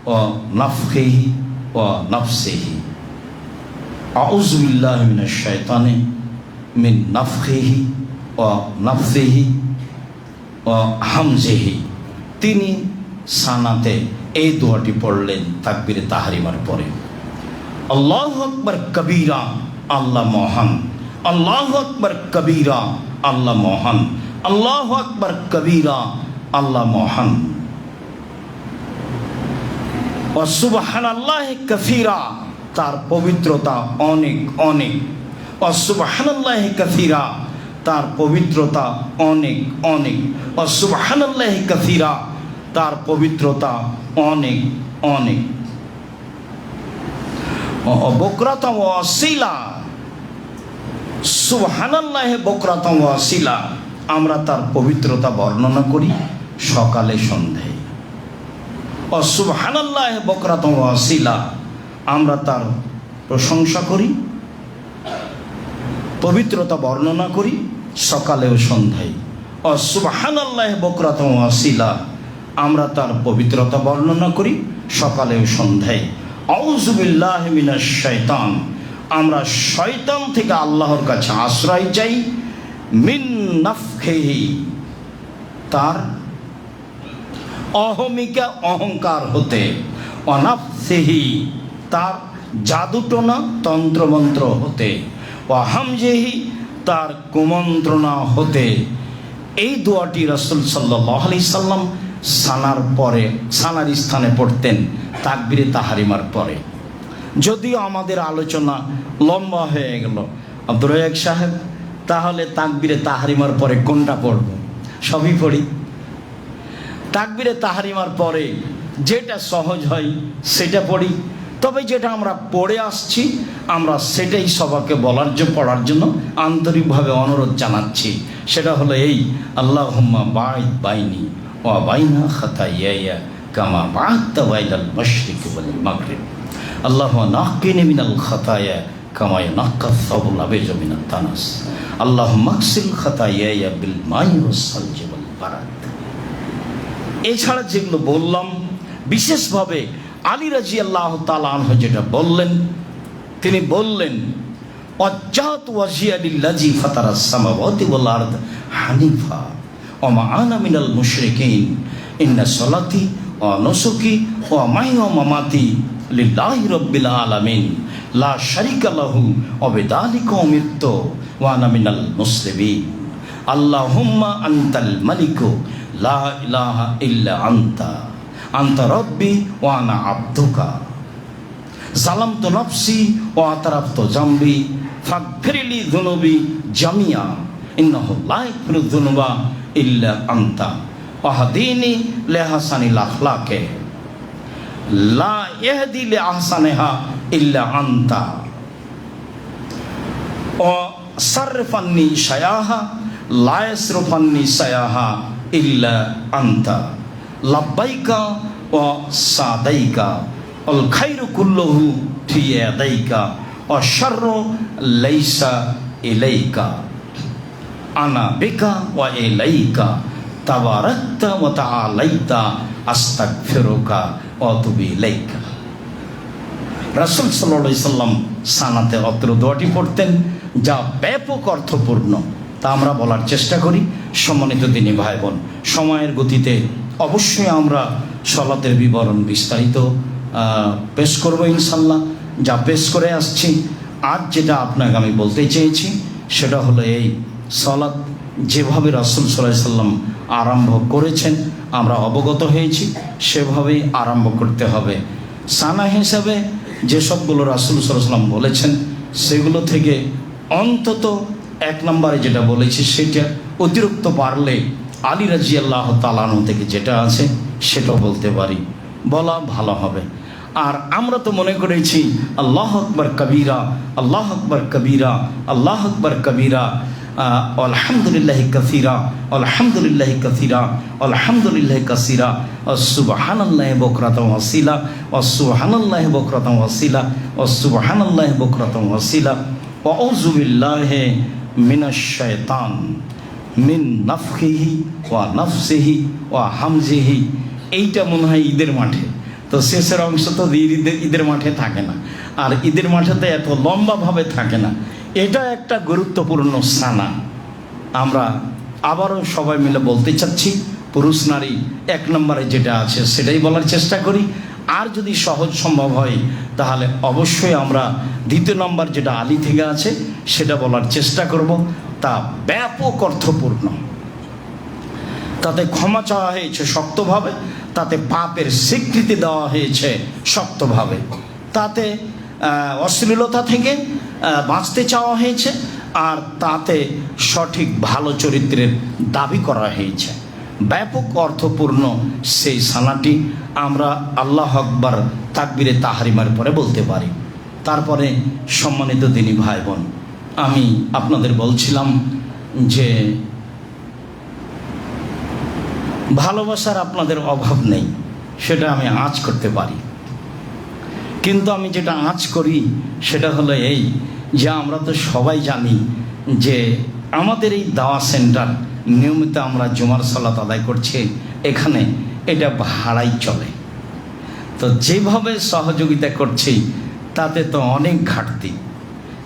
ওয়া নাফখিহি ওয়া নাফসিহি, আউযু বিল্লাহি মিনাশ শাইতানি মিন নাফখিহি ওয়া নাফসিহি ওয়া হামজিহি। তিনি সানাতে এই দোয়াটি পড়লেন তাকবীরে তাহরিমার পরে। আল্লাহু আকবার কবীরা, আল্লাহ মহান। আল্লাহু আকবার কবীরা, আল্লাহ মহান। আল্লাহু আকবার কবীরা, আল্লাহ মহান। ওয়া সুবহানাল্লাহি কাসীরা, তার পবিত্রতা অনেক অনেক। ওয়া সুবহানাল্লাহি কাসীরা, তার পবিত্রতা অনেক অনেক। ওয়া সুবহানাল্লাহি কাসীরা, তার পবিত্রতা অনেক অনেক। বুকরাতাম ওয়া আসীলা, সুবহানাল্লাহি বুকরাতাম ওয়া আসীলা, আমরা তার পবিত্রতা বর্ণনা করি সকালে সন্ধ্যায়। ও সুবহানাল্লাহি বুকরাতাম ওয়া আসীলা, আমরা তার প্রশংসা করি, পবিত্রতা বর্ণনা করি সকালে ও সন্ধ্যায়। ও সুবহানাল্লাহি বুকরাতাম ওয়া আসীলা, আমরা তার পবিত্রতা বর্ণনা করি সকালে ও সন্ধ্যায়। আউযু বিল্লাহি মিনাশ শাইতান, আমরা শয়তান থেকে আল্লাহর কাছে আশ্রয় চাই। মিন নাফখিহি, তার অহমিকা অহংকার হতে। অনাফসিহি, তার জাদুটোনা তন্ত্রমন্ত্র হতে। ওয়াহামজিহি, তার কুমন্ত্রণা হতে। এই দোয়াটি রাসূল সাল্লাল্লাহু আলাইহি সাল্লাম সানার পরে, সানার স্থানে পড়তেন তাকবীরে তাহরিমার পরে। যদিও আমাদের আলোচনা লম্বা হয়ে গেল আব্দুর রাজ্জাক সাহেব, তাহলে তাকবীরে তাহরিমার পরে কোনটা পড়ব? সবই পড়ি। তাকবীরে তাহরিমার পরে যেটা সহজ হয় সেটা পড়ি, তবে যেটা আমরা পড়ে আসছি আমরা সেটাই সবাইকে পড়ার জন্য আন্তরিকভাবে অনুরোধ জানাচ্ছি। সেটা হলো এই, আল্লাহুম্মা বাঈদ বাইনি ওয়া বাইনা খাতায়ায়া কামা বা'আদতা বাইনাল মাশরিকি ওয়াল মাগরিব। আল্লাহুম্মা নাক্কিনি মিনাল খাতায়া কামা ইয়ানাক্কাস সাবুল আবিজু মিনাত তানাস। আল্লাহুম্মা আগসিল খাতায়ায়া বিল মাই ওয়াস সালজি ওয়াল বারাদ। এছাড়া যেগুলো বললাম, বিশেষভাবে আলী রাদিয়াল্লাহু তাআলা আনহু যেটা বললেন, তিনি বললেন ওয়াজ্জাহতু ওয়াজহিয়া লিল্লাযী ফাতারাস সামাওয়াতি ওয়াল আরদ হানিফা ওয়া মা আনা মিনাল মুশরিকিন। ইন্না সলাতি ওয়া নুসুকি ওয়া মাহইয়া ওয়া মামাতি লিল্লাহি রাব্বিল আলামিন লা শারীকা লাহু ওয়া বিযালিকা উমিরতু ওয়া আনা মিনাল মুসলিমিন। আল্লাহুম্মা আনতাল মালিকু লা ইলাহা ইল্লা আনতা, আনতা রাব্বি ওয়া আনা আবদুকা, যালামতু নাফসি ওয়া আতরাফতু জামবি ফাগফিরলি যুনুবি জামিয়া ইন্নাহু লা ইয়াগফিরু যুনুবা ইল্লা আনতা ওয়াহদিনি লিহাসানিল আখলাকে লা ইয়াহদি লিআহসানিহা ইল্লা আনতা ওয়া সারফান্নি শায়াহা লা ইয়াসরফান্নি শায়াহা ইল্লা আনতা লাব্বাইকা ওয়া সাদাইকা আল খায়রু কুল্লুহু ফি ইয়াদাইকা ওয়া শাররু লাইসা ইলাইকা আনা বিকা ওয়া ইলাইকা তাবারাকতা ওয়া তাআলাইতা আস্তাগফিরুকা ওয়া আতুবু ইলাইকা। রাসূল সাল্লাল্লাহু আলাইহি সাল্লাম সানাতে অত্র দোয়াটি পড়তেন, যা ব্যাপক অর্থপূর্ণ, তা আমরা বলার চেষ্টা করি। সম্মানিত দিনী ভাই বোন, সময়ের গতিতে অবশ্যই আমরা সালাতের বিবরণ বিস্তারিত পেশ করব ইনশাল্লাহ। যা পেশ করে আসছি, আজ যেটা আপনাকে আমি বলতে চেয়েছি সেটা হলো এই, সালাত যেভাবে রাসূল সাল্লাল্লাহু আলাইহি সাল্লাম আরম্ভ করেছেন আমরা অবগত হয়েছি, সেভাবেই আরম্ভ করতে হবে। সানা হিসাবে যেসবগুলো রাসূল সাল্লাল্লাহু আলাইহি সাল্লাম বলেছেন সেগুলো থেকে অন্তত এক নম্বরে যেটা বলেছি সেটা অতিরিক্ত পারলে আলী রাদিয়াল্লাহু তাআলা আনহু থেকে যেটা আছে সেটাও বলতে পারি, বলা ভালো হবে। আর আমরা তো মনে করেছি আল্লাহু আকবার কবীরা, আল্লাহু আকবার কবীরা, আল্লাহু আকবার কবীরা, আলহামদুলিল্লাহি কাসীরা, আলহামদুলিল্লাহি কাসীরা, আলহামদুলিল্লাহি কাসীরা, সুবহানাল্লাহি বুকরাতাও ওয়া আসীলা, সুবহানাল্লাহি বুকরাতাও ওয়া আসীলা, সুবহানাল্লাহি বুকরাতাও ওয়া আসীলা, ওয়া আউযু বিল্লাহি মিনাশ শাইতান মিন নাফখিহি ওয়া নাফসিহি ওয়া হামজিহি। এইটা মনে হয় ঈদের মাঠে, তো শেষের অংশ তো ঈদের মাঠে থাকে না, আর ঈদের মাঠেতে এত লম্বাভাবে থাকে না। এটা একটা গুরুত্বপূর্ণ সানা। আমরা আবারও সবাই মিলে বলতে চাচ্ছি, পুরুষ নারী 1 নম্বরে যেটা আছে সেটাই বলার চেষ্টা করি। আর যদি সহজ সম্ভব হয় তাহলে অবশ্যই আমরা 2 নম্বর যেটা আলী থেকে আছে সেটা বলার চেষ্টা করব। তা ব্যাপক অর্থপূর্ণ, তাতে ক্ষমা চাওয়া হয়েছে শক্তভাবে, তাতে পাপের স্বীকৃতি দেওয়া হয়েছে শক্তভাবে, তাতে অশ্লীলতা থেকে বাঁচতে চাওয়া হয়েছে, আর তাতে সঠিক ভালো চরিত্রের দাবি করা হয়েছে। ব্যাপক অর্থপূর্ণ সেই সালাটি আমরা আল্লাহু আকবার তাকবীরে তাহরিমার পরে বলতে পারি। তারপরে সম্মানিত দিনী ভাই বোন, আমি আপনাদের বলছিলাম যে ভালোবাসার আপনাদের অভাব নেই, সেটা আমি আঁচ করতে পারি। কিন্তু আমি যেটা আঁচ করি সেটা হলো এই যে আমরা তো সবাই জানি যে আমাদের এই দাওয়া সেন্টার নিয়মিত আমরা জুমার সালাত আদায় করছি, এখানে এটা ভাড়াই চলে। তো যেভাবে সহযোগিতা করছি তাতে তো অনেক ঘাটতি।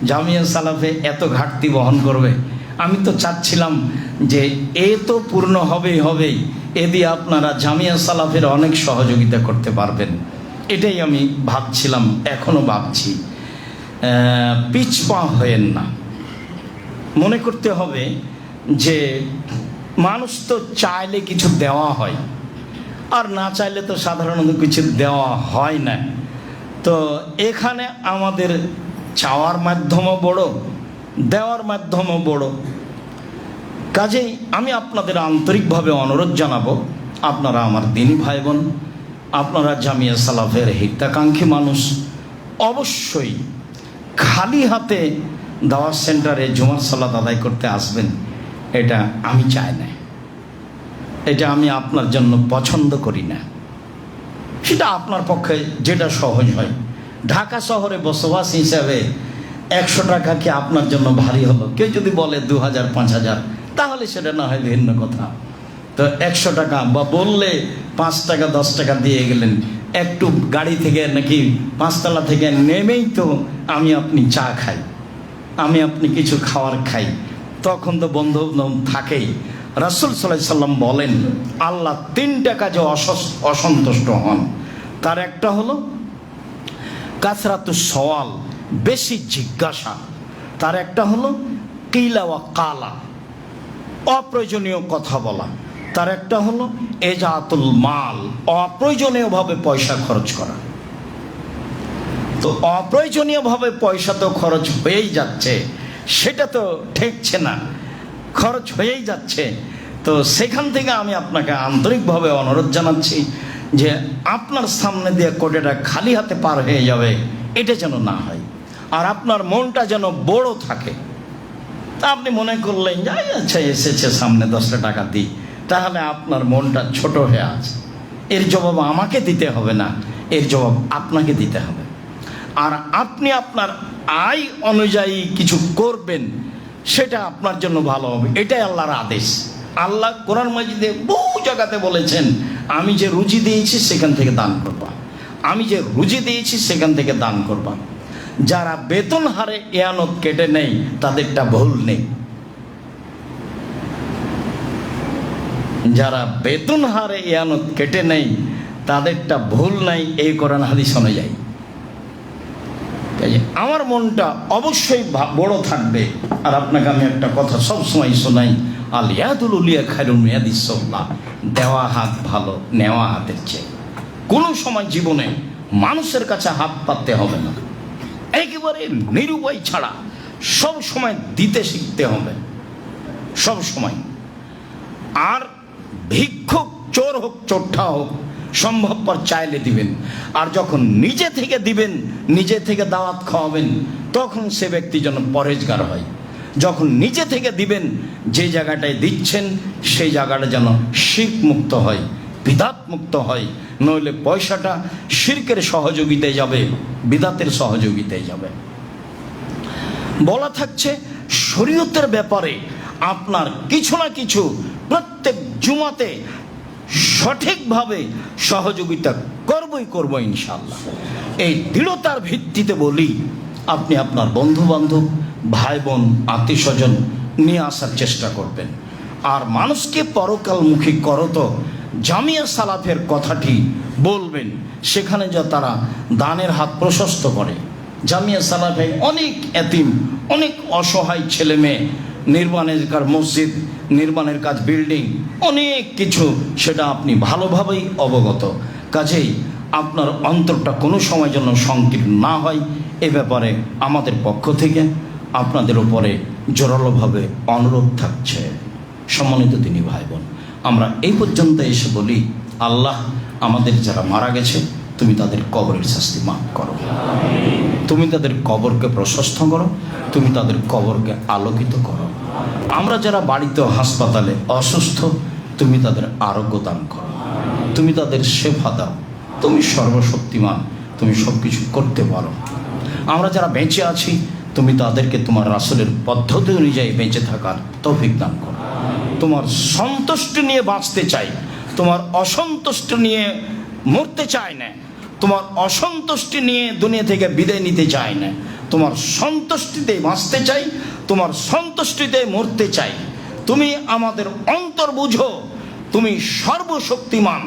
জামিয়া সালাফে এত ঘাটতি বহন করবে? আমি তো চাচ্ছিলাম যে এ তো পূর্ণ হবেই, এ দিয়ে আপনারা জামিয়া সালাফের অনেক সহযোগিতা করতে পারবেন, এটাই আমি ভাবছিলাম, এখনও ভাবছি। পিছপা হয়েন না, মনে করতে হবে যে মানুষ তো চাইলে কিছু দেওয়া হয়, আর না চাইলে তো সাধারণত কিছু দেওয়া হয় না। তো এখানে আমাদের চাওয়ার মাধ্যমও বড়, দেওয়ার মাধ্যমও বড়। কাজেই আমি আপনাদের আন্তরিকভাবে অনুরোধ জানাবো, আপনারা আমার দিনী ভাই বোন, আপনারা জামিয়া সালাফের হিতাকাঙ্ক্ষী মানুষ, অবশ্যই খালি হাতে দাওয়াত সেন্টারে জুমার সালাত আদায় করতে আসবেন, এটা আমি চাই না, এটা আমি আপনার জন্য পছন্দ করি না। সেটা আপনার পক্ষে যেটা সহজ হয়। ঢাকা শহরে বসবাস হিসাবে 100 টাকা কি আপনার জন্য ভারী হলো? কেউ যদি বলে 2000 5000 তাহলে সেটা না হয় ভিন্ন কথা। তো 100 টাকা বা বললে 5 টাকা 10 টাকা দিয়ে গেলেন, একটু গাড়ি থেকে নাকি 5 তলা থেকে নেমেই তো আমি আপনি চা খাই, আমি আপনি কিছু খাওয়ার খাই, তখন তো বন্ধু থাকেই। রাসূল সাল্লাল্লাহু আলাইহি সাল্লাম বলেন আল্লাহ 3টা কাজে অসন্তুষ্ট হন। তার একটা হলো কাসরাতুস সওয়াল, বেশি জিজ্ঞাসা। তার একটা হলো কিলা ওয়া কালা, অপ্রয়োজনীয় কথা বলা। তার একটা হলো এজাতুল মাল, অপ্রয়োজনীয়ভাবে পয়সা খরচ করা। তো অপ্রয়োজনীয়ভাবে পয়সা তো খরচ হয়েই যাচ্ছে, সেটা তো ঠেকছে না, খরচ হয়েই যাচ্ছে। তো সেখান থেকে আমি আপনাকে আন্তরিকভাবে অনুরোধ জানাচ্ছি যে আপনার সামনে দিয়ে কোটিটা খালি হাতে পার হয়ে যাবে, এটা যেন না হয়। আর আপনার মনটা যেন বড় থাকে। আপনি মনে করলেন যে আচ্ছা এসেছে সামনে 10টা টাকা দিই, তাহলে আপনার মনটা ছোট হয়ে আছে। এর জবাব আমাকে দিতে হবে না, এর জবাব আপনাকে দিতে হবে। আর আপনি আপনার আয় অনুযায়ী কিছু করবেন, সেটা আপনার জন্য ভালো হবে, এটাই আল্লাহর আদেশ। আল্লাহ কোরআন মাজিদে বহু জায়গাতে বলেছেন আমি যে রুজি দিয়েছি সেখান থেকে দান করবা, আমি যে রুজি দিয়েছি সেখান থেকে দান করবা। যারা বেতন হারে এয়ানত কেটে নেই তাদেরটা ভুল নেই, যারা বেতন হারে এয়ানত কেটে নেই তাদেরটা ভুল নাই, এই কোরআন হাদিস অনুযায়ী। আমার মনটা অবশ্যই বড় থাকবে। আর আপনাকে আমি একটা কথা সবসময় শোনাই, আল ইয়াদুল উলিয়া খায়রুম মিন ইয়াদিস সুফলা, দেওয়া হাত ভালো নেওয়া হাতের চেয়ে। কোনো সময় জীবনে মানুষের কাছে হাত পাততে হবে না, একেবারে নিরুপায় ছাড়া সব সময় দিতে শিখতে হবে, সব সময়। আর ভিক্ষুক চোর হোক চোরঠা হোক সম্ভবপর চাইলে দিবেন। আর যখন নিজে থেকে দিবেন, নিজে থেকে দাওয়াত খাওয়াবেন, তখন সে ব্যক্তি যেন পরহেজগার হয়। যখন নিজে থেকে দিবেন, যে জায়গাটায় দিচ্ছেন সেই জায়গাটা যেন শিরক মুক্ত হয়, বিদাত মুক্ত হয়, নইলে পয়সাটা শিরকের সহযোগিতায় যাবে, বিদাতের সহযোগিতায় যাবে। বলা থাকছে শরীয়তের ব্যাপারে আপনার কিছু না কিছু প্রত্যেক জুমাতে সঠিকভাবে সহযোগিতা করব ইনশাআল্লাহ। এই দৃঢ়তার ভিত্তিতে বলি, আপনি আপনার বন্ধু বান্ধব, ভাই বোন, আত্মীয় স্বজন নিয়ে আসার চেষ্টা করবেন। আর মানুষকে পরকালমুখী করো তো জামিয়া সালাফের কথাটি বলবেন, সেখানে যা তারা দানের হাত প্রশস্ত করে। জামিয়া সালাফে অনেক এতিম, অনেক অসহায় ছেলে মেয়ে, নির্মাণের কাজ, মসজিদ নির্মাণের কাজ, বিল্ডিং, অনেক কিছু, সেটা আপনি ভালোভাবেই অবগত। কাজেই আপনার অন্তরটা কোনো সময় যেন সংকীর্ণ না হয়, এ ব্যাপারে আমাদের পক্ষ থেকে আপনাদের উপরে জোরালোভাবে অনুরোধ থাকছে। সম্মানিত দিনী ভাই বোন, আমরা এই পর্যন্ত এসে বলি, আল্লাহ আমাদের যারা মারা গেছে, তুমি তাদের কবরের শাস্তি মাফ করো, তুমি তাদের কবরকে প্রশস্ত করো, তুমি তাদের কবরকে আলোকিত করো। আমরা যারা বাড়িতে হাসপাতালে অসুস্থ, তুমি তাদের আরোগ্য দান করো, তুমি তাদের সেবা দাও, তুমি সর্বশক্তিমান, তুমি সব কিছু করতে পারো। আমরা যারা বেঁচে আছি, তুমি তাদেরকে তোমার রাসূলের পদ্ধতি অনুযায়ী বেঁচে থাকার তৌফিক দান করো। তোমার সন্তুষ্টি নিয়ে বাঁচতে চাই, তোমার অসন্তুষ্টি নিয়ে মরতে চাই না, তোমার অসন্তুষ্টি নিয়ে দুনিয়া থেকে বিদায় নিতে চাই না, তোমার সন্তুষ্টিতে বাঁচতে চাই, তোমার সন্তুষ্টিতে মরতে চাই। তুমি আমাদের অন্তর বুঝো, তুমি সর্বশক্তিমান,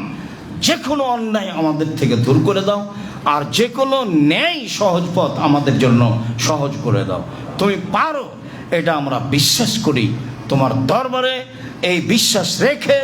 যে কোনো অন্যায় আমাদের থেকে দূর করে দাও, আর যে কোনো ন্যায় সহজ পথ আমাদের জন্য সহজ করে দাও। তুমি পারো, এটা আমরা বিশ্বাস করি। তোমার দরবারে এই বিশ্বাস রেখে